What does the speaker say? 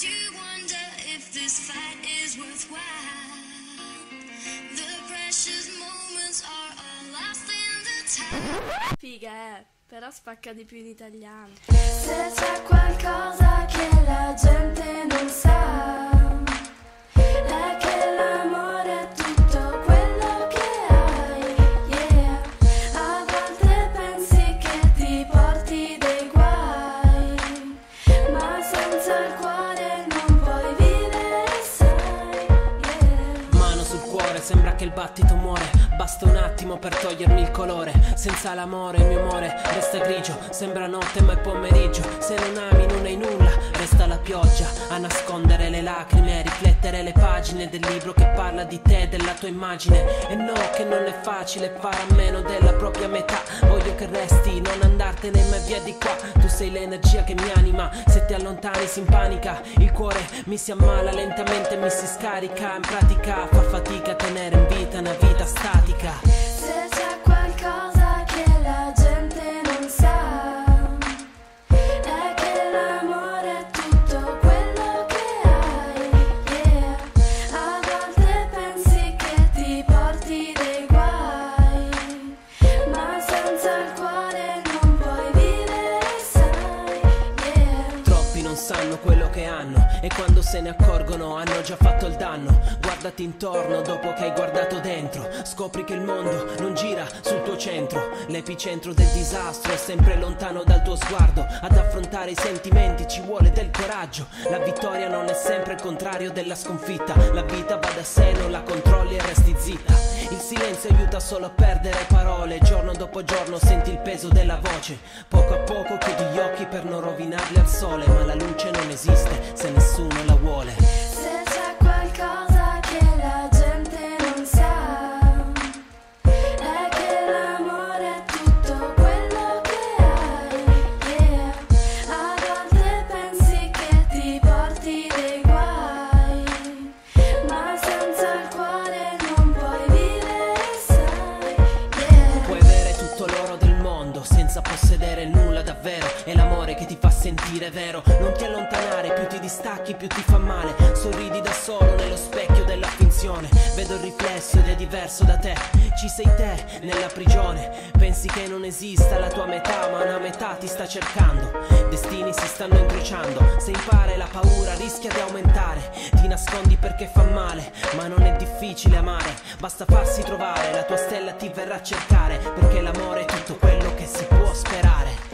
you wonder if this fight is worthwhile. The precious moments are all lost in the time. Figa, però spacca di più in italiano. Se c'è qualcosa che la gente non sa, è che l'amore è tutto quello che hai, yeah. A volte pensi che ti porti dei guai, ma senza il cuore non puoi vivere, sai, yeah. Mano sul cuore, sembra che il battito muore. Basta un attimo per togliermi il colore. Senza l'amore il mio amore resta grigio. Sembra notte ma è pomeriggio. Se non ami non hai nulla. Resta la pioggia a nascondere le lacrime, a riflettere le pagine del libro che parla di te e della tua immagine. E no, che non è facile fare a meno della propria metà. Voglio che resti, non andartene mai via di qua. Tu sei l'energia che mi anima. Se ti allontani si impanica. Il cuore mi si ammala lentamente, mi si scarica. In pratica fa fatica a tenere in vita una vita statica. Se c'è qualcosa che la gente non sa, è che l'amore è tutto quello che hai, yeah. A volte pensi che ti porti dei guai, ma senza il cuore non puoi vivere, sai, yeah. Troppi non sanno quello che hanno e quando se ne accorgono hanno già fatto il danno. Guardati intorno dopo che hai guardato dentro. Scopri che il mondo non gira sul tuo centro. L'epicentro del disastro è sempre lontano dal tuo sguardo. Ad affrontare i sentimenti ci vuole del coraggio. La vittoria non è sempre il contrario della sconfitta. La vita va da sé, non la controlli e resti zitta. Il silenzio aiuta solo a perdere parole. Giorno dopo giorno senti il peso della voce. Poco a poco chiudi gli occhi per non rovinarli al sole. Ma la luce non esiste se nessuno la vuole. Se c'è qualcosa che la gente non sa, è che l'amore è tutto quello che hai, yeah. A volte pensi che ti porti dei guai, ma senza il cuore non puoi vivere, sai, yeah. Puoi avere tutto l'oro del mondo senza possedere nulla davvero. È l'amore che ti fa sentire vero. Non ti allontanare, più ti distacchi più ti fa male. Sorridi da solo nello specchio della finzione. Vedo il riflesso ed è diverso da te. Ci sei te nella prigione. Pensi che non esista la tua metà, ma una metà ti sta cercando. Destini si stanno incrociando. Se impara la paura rischia di aumentare. Ti nascondi perché fa male, ma non è difficile amare. Basta farsi trovare, la tua stella ti verrà a cercare. Perché l'amore è tutto quello che si può sperare.